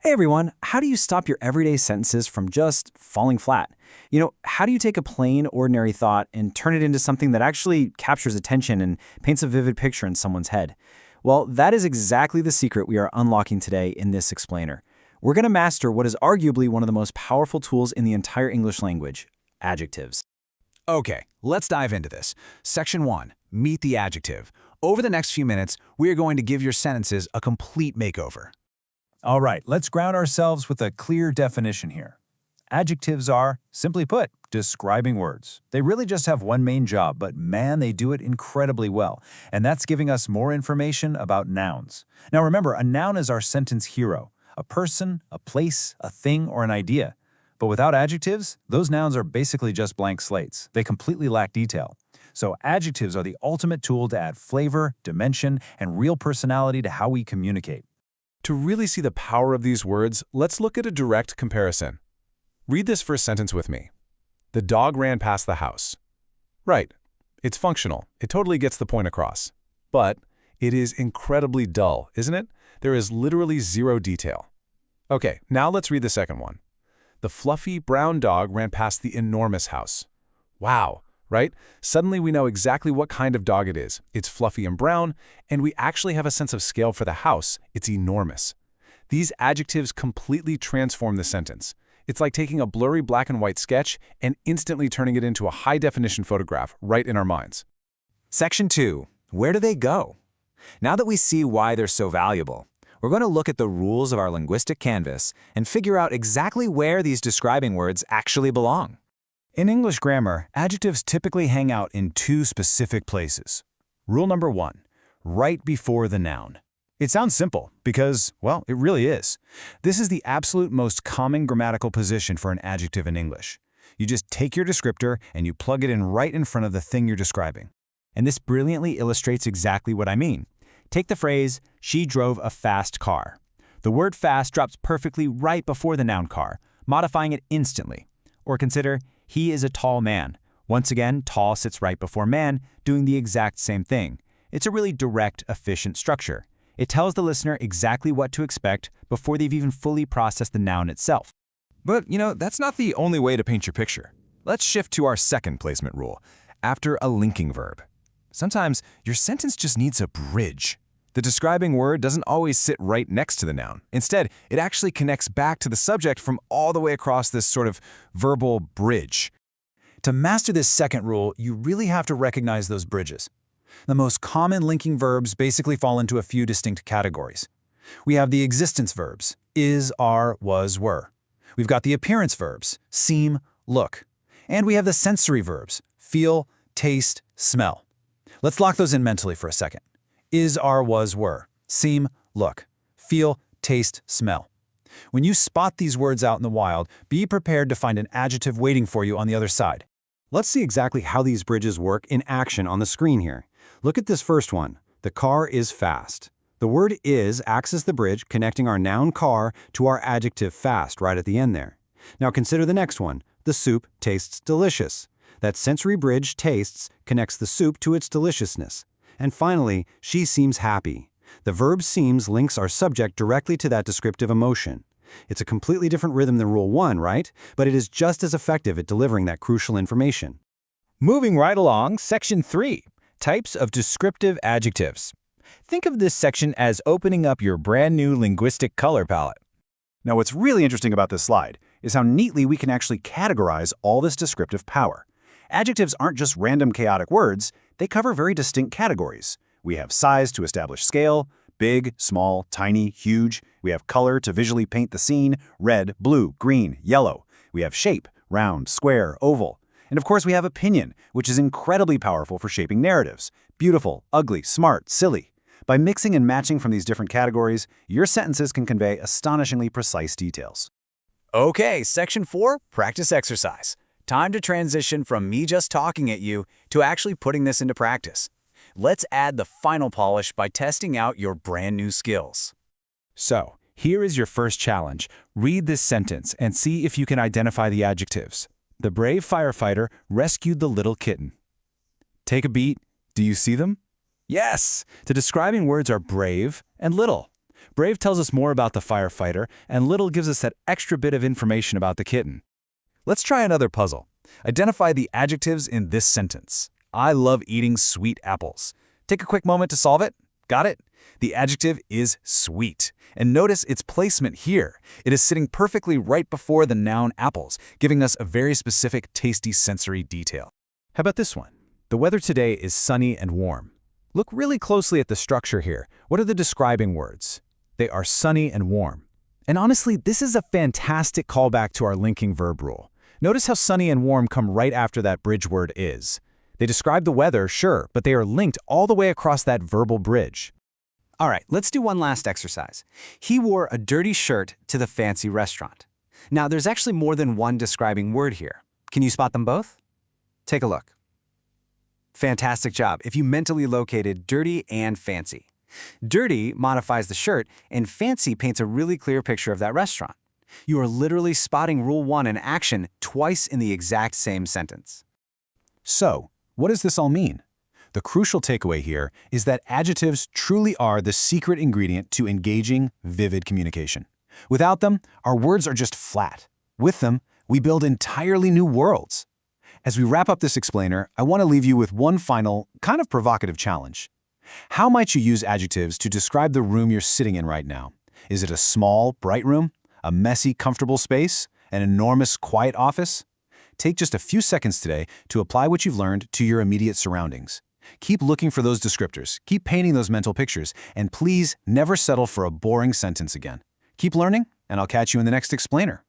Hey everyone, how do you stop your everyday sentences from just falling flat? How do you take a plain, ordinary thought and turn it into something that actually captures attention and paints a vivid picture in someone's head? Well, that is exactly the secret we are unlocking today in this explainer. We're going to master what is arguably one of the most powerful tools in the entire English language, adjectives. Okay, let's dive into this. Section 1. Meet the adjective. Over the next few minutes, we are going to give your sentences a complete makeover. All right, let's ground ourselves with a clear definition here. Adjectives are, simply put, describing words. They really just have one main job, but man, they do it incredibly well. And that's giving us more information about nouns. Now remember, a noun is our sentence hero, a person, a place, a thing, or an idea. But without adjectives, those nouns are basically just blank slates. They completely lack detail. So adjectives are the ultimate tool to add flavor, dimension, and real personality to how we communicate. To really see the power of these words, let's look at a direct comparison. Read this first sentence with me. The dog ran past the house. Right. It's functional. It totally gets the point across. But it is incredibly dull, isn't it? There is literally zero detail. Okay, now let's read the second one. The fluffy brown dog ran past the enormous house. Wow, right? Suddenly we know exactly what kind of dog it is. It's fluffy and brown, and we actually have a sense of scale for the house. It's enormous. These adjectives completely transform the sentence. It's like taking a blurry black and white sketch and instantly turning it into a high-definition photograph right in our minds. Section 2. Where do they go? Now that we see why they're so valuable, we're going to look at the rules of our linguistic canvas and figure out exactly where these describing words actually belong. In English grammar, adjectives typically hang out in two specific places. Rule number 1, right before the noun. It sounds simple because, well, it really is. This is the absolute most common grammatical position for an adjective in English. You just take your descriptor and you plug it in right in front of the thing you're describing. And this brilliantly illustrates exactly what I mean. Take the phrase, she drove a fast car. The word fast drops perfectly right before the noun car, modifying it instantly. Or consider, he is a tall man. Once again, tall sits right before man, doing the exact same thing. It's a really direct, efficient structure. It tells the listener exactly what to expect before they've even fully processed the noun itself. But, that's not the only way to paint your picture. Let's shift to our second placement rule, after a linking verb. Sometimes your sentence just needs a bridge. The describing word doesn't always sit right next to the noun. Instead, it actually connects back to the subject from all the way across this sort of verbal bridge. To master this second rule, you really have to recognize those bridges. The most common linking verbs basically fall into a few distinct categories. We have the existence verbs, is, are, was, were. We've got the appearance verbs, seem, look. And we have the sensory verbs, feel, taste, smell. Let's lock those in mentally for a second. Is, are, was, were. Seem, look. Feel, taste, smell. When you spot these words out in the wild, be prepared to find an adjective waiting for you on the other side. Let's see exactly how these bridges work in action on the screen here. Look at this first one. The car is fast. The word is acts as the bridge connecting our noun car to our adjective fast right at the end there. Now consider the next one. The soup tastes delicious. That sensory bridge, tastes, connects the soup to its deliciousness. And finally, she seems happy. The verb seems links our subject directly to that descriptive emotion. It's a completely different rhythm than Rule 1, right? But it is just as effective at delivering that crucial information. Moving right along, Section 3, Types of Descriptive Adjectives. Think of this section as opening up your brand new linguistic color palette. Now what's really interesting about this slide is how neatly we can actually categorize all this descriptive power. Adjectives aren't just random chaotic words, they cover very distinct categories. We have size to establish scale, big, small, tiny, huge. We have color to visually paint the scene, red, blue, green, yellow. We have shape, round, square, oval. And of course we have opinion, which is incredibly powerful for shaping narratives. Beautiful, ugly, smart, silly. By mixing and matching from these different categories, your sentences can convey astonishingly precise details. Okay, Section 4, practice exercise. Time to transition from me just talking at you to actually putting this into practice. Let's add the final polish by testing out your brand new skills. So, here is your first challenge. Read this sentence and see if you can identify the adjectives. The brave firefighter rescued the little kitten. Take a beat. Do you see them? Yes, the describing words are brave and little. Brave tells us more about the firefighter, and little gives us that extra bit of information about the kitten. Let's try another puzzle. Identify the adjectives in this sentence. I love eating sweet apples. Take a quick moment to solve it. Got it? The adjective is sweet. And notice its placement here. It is sitting perfectly right before the noun apples, giving us a very specific tasty sensory detail. How about this one? The weather today is sunny and warm. Look really closely at the structure here. What are the describing words? They are sunny and warm. And honestly, this is a fantastic callback to our linking verb rule. Notice how sunny and warm come right after that bridge word is. They describe the weather, sure, but they are linked all the way across that verbal bridge. All right, let's do one last exercise. He wore a dirty shirt to the fancy restaurant. Now, there's actually more than one describing word here. Can you spot them both? Take a look. Fantastic job if you mentally located dirty and fancy. Dirty modifies the shirt, and fancy paints a really clear picture of that restaurant. You are literally spotting Rule 1 in action twice in the exact same sentence. So, what does this all mean? The crucial takeaway here is that adjectives truly are the secret ingredient to engaging, vivid communication. Without them, our words are just flat. With them, we build entirely new worlds. As we wrap up this explainer, I want to leave you with one final, kind of provocative challenge. How might you use adjectives to describe the room you're sitting in right now? Is it a small, bright room? A messy, comfortable space? An enormous, quiet office? Take just a few seconds today to apply what you've learned to your immediate surroundings. Keep looking for those descriptors, keep painting those mental pictures, and please never settle for a boring sentence again. Keep learning, and I'll catch you in the next explainer.